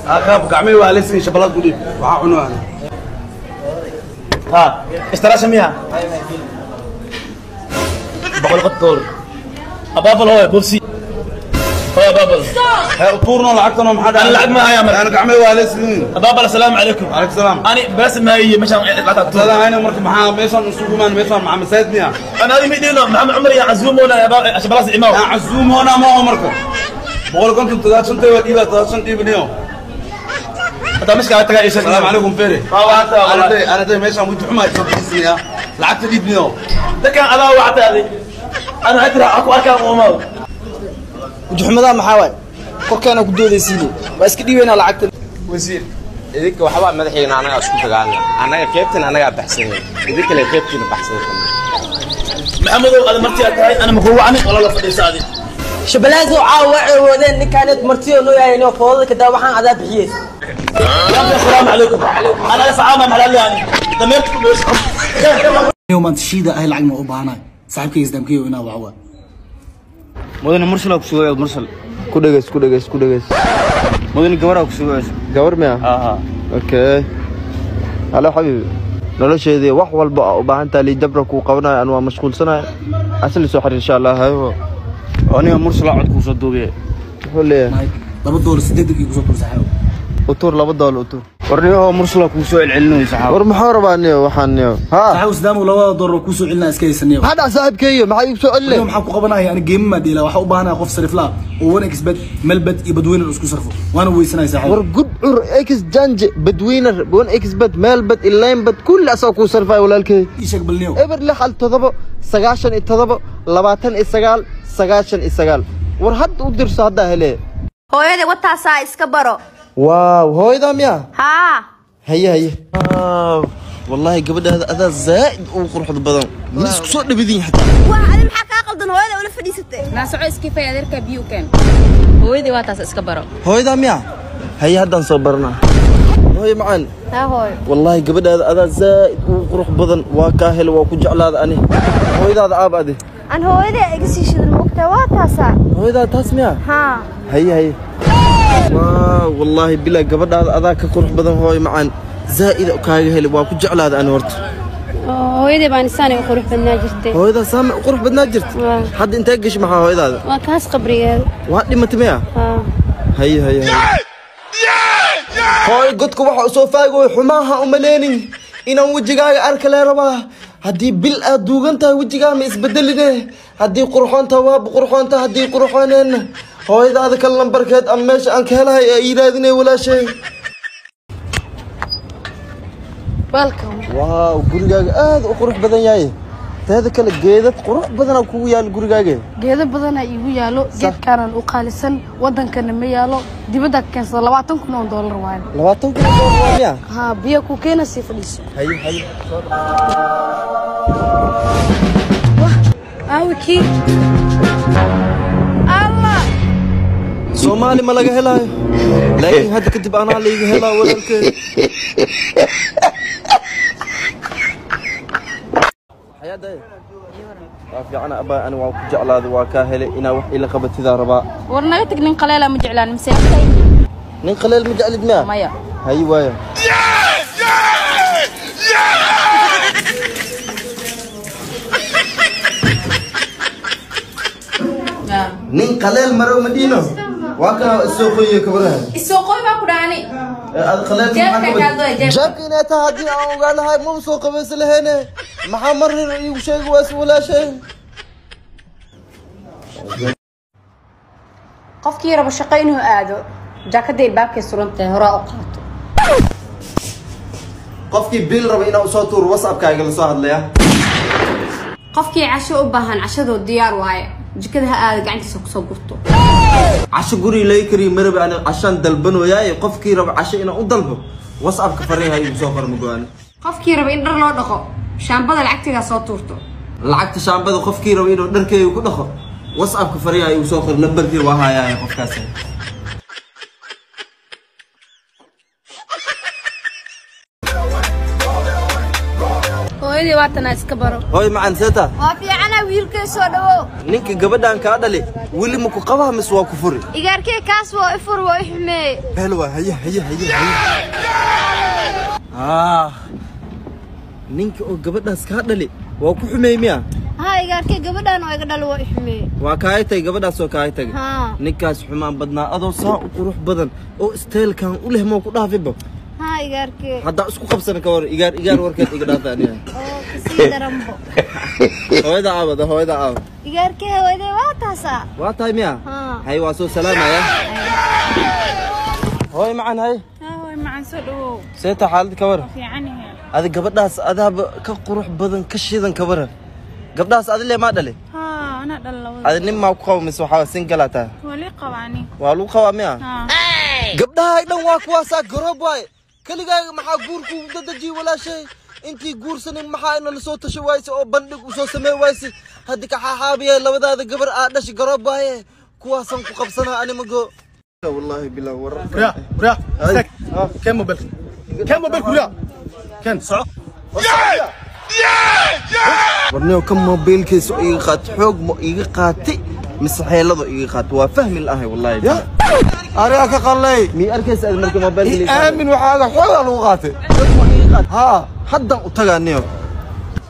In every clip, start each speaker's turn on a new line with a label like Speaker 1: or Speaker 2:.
Speaker 1: اخاف قعمي والسي شبلات قولي وها عنوان
Speaker 2: ها اشترى سميها بقول قطور ابابل هو كرسي هو بابل
Speaker 1: هي طورنا لعقتنا ما حدا
Speaker 2: انا لعب معايا
Speaker 1: انا قعمي والسي
Speaker 2: بابل السلام عليكم.
Speaker 1: عليكم السلام.
Speaker 2: انا بس ما هي مش
Speaker 1: لا انا مركب معاه ميسون سوقمان ميسون مع مساعدني
Speaker 2: انا هذه مدينه محمد عمري عزوم ولا يا شباب العمام
Speaker 1: عزوم هنا ما هو مركب بقول كنتم تداشن تي وديبه تداشن دي بنيو
Speaker 2: هذا مش قاعد تلاقي
Speaker 1: السلام عليكم فيري انا دي ميسون ودي حما تصدقني لعبت دي بنيو
Speaker 2: ده كان انا وعد هذه انا ادري اكو اركان ومال
Speaker 3: وجو حمدان maxaa korkeena ku doodaysiin waa iska dhiibayna lacagta
Speaker 4: wasiir idinka waxa madaxeena anaga isku tagaana anaga keebtan anaga baxsanay idinka le keebtina baxsanay
Speaker 2: محمد هذا مرتي هاي انا مخوعني ولا لا فديسادي
Speaker 3: shabalaadu caawa wadeen ninkaanad martiyo loo yahay inoo foodada ka daawaxan adaa bixiyay
Speaker 2: السلام عليكم انا اسعى مع يعني دمرتكم
Speaker 5: يوم انت شيده اهل العقم وبانا صاحبك يزدمكي وينا وعوا
Speaker 6: مدن مرسل كسوي مرسل كودغس مدن غبره كسوي غبر ما اوكي هلا حبيبي nolosheedii wax walba u baahan tahay li dabra ku qabanay aan waa mashquulsanahay asal soo xiriir insha Allah hayo aniga mursal cod ku soo duubay wuxuu leeyahay
Speaker 5: $2 8 ku soo tursaxay
Speaker 6: utur $2 utur
Speaker 1: ورنيه مرسل كو سو علنو صحاب
Speaker 6: ور محاربانيه waxaaniyo
Speaker 5: ha saxaw isdaam $2 ku soo cilna iska yeesaniyo
Speaker 6: hada saaxibkeeyo maxay igu soo cilay
Speaker 5: maxaa ku qabanahay aan geem ma diila waxa u baahanaa qof sarif la oo wan exbet malbad iyo badweyn isku sarfo waana weysanay saxaab
Speaker 6: war gud ur ex janj badweyner wan exbet malbad ilaynbad kull asoo ku sarfay walaalkay
Speaker 5: ishaq balniyo
Speaker 6: eber la xal 7 97 29 war had u dirso hada hele
Speaker 7: hooyada wataasa iska baro
Speaker 6: واو هوي دام يا
Speaker 7: ها
Speaker 6: هيا والله قبل هذا زائد وقروح بدن مسك سو دبدين حتى
Speaker 7: واحد maxaa ka qaldan hooyada wala fadhiisatay
Speaker 8: na soco iska adeerka biyo kan hooyada waa taas iska baro
Speaker 6: هوي دام يا هيا هدان soo barna هوي معان
Speaker 7: ها hooy
Speaker 6: والله قبل هذا زائد وقروح بدن waa ka hel waa ku jeclaad ani hooyada aab adi
Speaker 7: an hooyada iga sii shidan moogta waa taasa
Speaker 6: hooyada taas miya
Speaker 7: ها
Speaker 6: هيا والله بلا قبل هذا كقروح بدن هوي معان زائد كاغا هلي waa ku jeclaad ani horta
Speaker 8: hooyada baan isaanay qurux badnaa jirtay
Speaker 6: hooyada saam qurux badnaa jirtay hadda inta gash maxaa hooyadaada
Speaker 8: waa kaas qabrigeeda
Speaker 6: waa dhimatay miya هيا هوي godku waxa soo faago xumaha u maleenin inaan wajigaaga arka la rabaa hadii bil aad duugantahay wajigaaga ma isbedeline hadii qurxoonta waa qurxoonta hadii qurxooneen hooyadaada kala lambarkeed am meesha aan ka helahay ay yiraadinay walaashay
Speaker 7: welcome
Speaker 6: waaw gurigaaga aad u qurux badan yahay taada kala geedad qurux badan ku yaal gurigaaga
Speaker 9: geedo badan ay igu yaalo geedkan u qaalisan wadankana ma yaalo dibadda ka $20,000 waaye
Speaker 6: $20,000 ya
Speaker 9: ha biyo ku keena si fadhiiso
Speaker 6: hay
Speaker 9: awki Allah
Speaker 6: Somali ma laga helaayo laakiin hadda kadib ana leeyahay helaa walaalkay حياتي في أنا أبا أنا وجع على ذا وكاهل إنا وإلى خبت ذا ربا
Speaker 8: warnaytag nin qaleela ma jeclaan miseextay
Speaker 6: nin qaleel ma jeclid ma
Speaker 8: maya
Speaker 6: hay waaya nin qaleel maro madino waa kana soo qoyay kabraha
Speaker 8: isoo qoy baa ku dhaani
Speaker 6: ad qaleel jabkina ta hadii aan ogaanahay ma soo qabeys laheene maxaa marin igu sheeg waas walaashay
Speaker 8: qofkii rabo shaqo inuu aado jaakada ilbaabkay surantay hore u qaato
Speaker 6: qofkii bil rabo inuu soo tuur WhatsApp-kaaga la soo hadlaya
Speaker 8: qofkii casho u baahan cashadoo diyaar waaye jikada ha aad gacantiisa ku soo gurto
Speaker 6: casho guri lay kari marba ana cashan dalbanooyaay qofkii rabo casho inuu u dalbo WhatsApp-ka fariihay igu soo qormo go'aan
Speaker 8: qofkii rabo in dhar loo dhaqo shaambada lacagtiga soo tuurto
Speaker 6: lacagta shaambada qofkii rabo inuu dharkeeyo ku dhaqo WhatsApp-ka fariihay igu soo qor lambarkii waa hayaa qofkaas
Speaker 8: hooyadii waa tan iska baro
Speaker 6: hooy macaan seeta
Speaker 7: waa fiican macana wiilkay soo dhawo
Speaker 6: ninka gabadhan ka dhali wili ma ku qabaa mis waa ku furi
Speaker 7: igaarkay kaas waa ifur waa ixmee
Speaker 6: helwa haya ninka oo gabadhaas ka dhali waa ku xumeeymiya
Speaker 7: ha igaarkay gabadhan oo iga dhalo waa ixmee
Speaker 6: waa kaaytay gabadhaas oo kaaytay ninkaas xumaan badnaa adoo saa u qurux badan oo steelkan u leh ma ku dhaafibo
Speaker 7: ha igaarkay
Speaker 6: hadda isku qabsan ka war igaar warkeed iga dhaafaniya
Speaker 7: oo kasii daranbo
Speaker 6: hooyada aawad
Speaker 7: igaarkay hooyada waa taasa
Speaker 6: waa tahay miya hay waa soo salaamaya hooy macaan hay
Speaker 9: hooy macaan soo dhawo
Speaker 6: seeta xaalad ka war
Speaker 9: fiican yahay
Speaker 6: adi gabadhaas adaaba ka qurux badan ka shidan ka waran gabdhaas adi le ma dhale
Speaker 9: ana dhalawada
Speaker 6: adi nin ma ku qawmis waxa single ata
Speaker 9: wali qawaani
Speaker 6: waa lu qawa miya gabdhaha dhan waa kuwaasa garoob waay kaligaaga maxaa guurku dadaji walaashay intii guursanin maxaa ina la soo tasho waaysi oo bandhig u soo sameey waaysi hadii ka xaabiye labadaada gabar aa dhashi garoob waaye kuwaasan ku qabsana animago wallahi bilaa war
Speaker 5: riya كم موبايل كوريا كان صح
Speaker 6: ورنيو كم موبايل كيس إيقات حوق إيقاتي مسحيلة إيقات وفهم الأهي والله يا
Speaker 5: أريك قلي
Speaker 6: مي أركز الملك موبايل
Speaker 5: آمن وحاجة حوق لغاتي
Speaker 6: ها حدا أتغنيو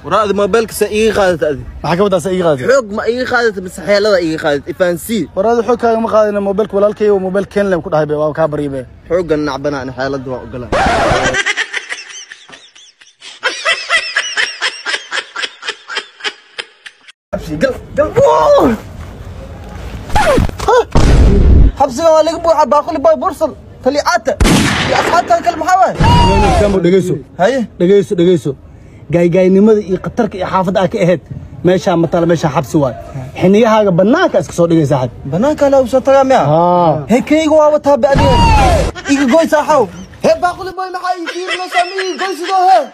Speaker 6: ورا هذا موبايل كيس إيقات أدي
Speaker 5: حكوا ده إيقات
Speaker 6: حوق ما إيقات مسحيلة إيقات إفانسي
Speaker 5: ورا هذا حوق ما قادنا موبايل ولا الكي وموبايل كان لهم كل هاي بوا كابري به
Speaker 6: حوق النعبنا أنا حالة دوا أقولها
Speaker 5: قل
Speaker 6: حبسي لك بوحة باخلي باي برسل طليعاته يا أصحابها كلمة حوالي
Speaker 5: كم دقيسو
Speaker 6: هاي
Speaker 5: دقيسو جاي نمد يقطرك يحافظ أك إهد ماشى مطلع ماشى حبس واي حنيها بناك أسك صور دقيس أحد
Speaker 6: بناك لو شطرة مياه هيك يجوا وتابع عليه يجي جوي ساحو هي باخلي باي محي يصير مسامي جوي سيدو هي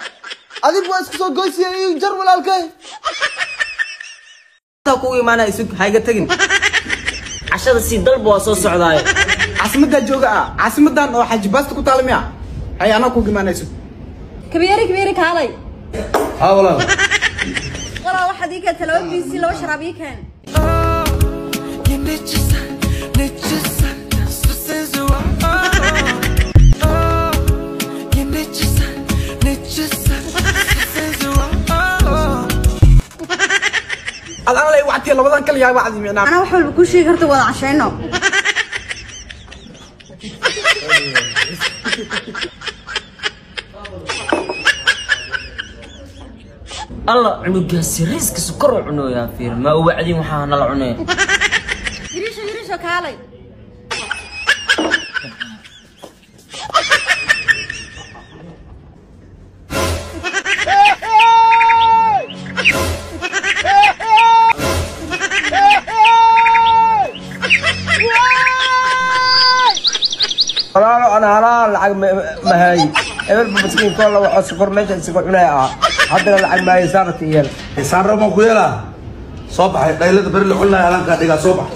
Speaker 6: أدي بوا أسك صور جوي سير يجر ولا الكي
Speaker 3: كوي معنا يسوق هاي قتقين عشان السيدل بواسو السعودية
Speaker 5: عاصمة جوجا عاصمة أو حج بس تقول مياه هاي أنا كوي معنا يسوق
Speaker 8: كبيرك هالي
Speaker 5: ها والله
Speaker 7: قرا واحد يك تلو بيسي لو شرابي كان
Speaker 5: الآن لا وعدتي الله بدن كل يا بعض معنا
Speaker 7: أنا وحول بكل شيء قرت وضع عشانه
Speaker 3: الله عنق سيريسك سكر عنو يا فير ما هو وعدي وحنا العنو
Speaker 7: يريشو كالي
Speaker 2: أنا العق ما هي إبل مسكين كل واحد سكر ماشي سكر ولا هذا العق ما يسارت يلا
Speaker 1: يسار ما كويلا صباح ليلة بري اللي قلنا يا لانك صباح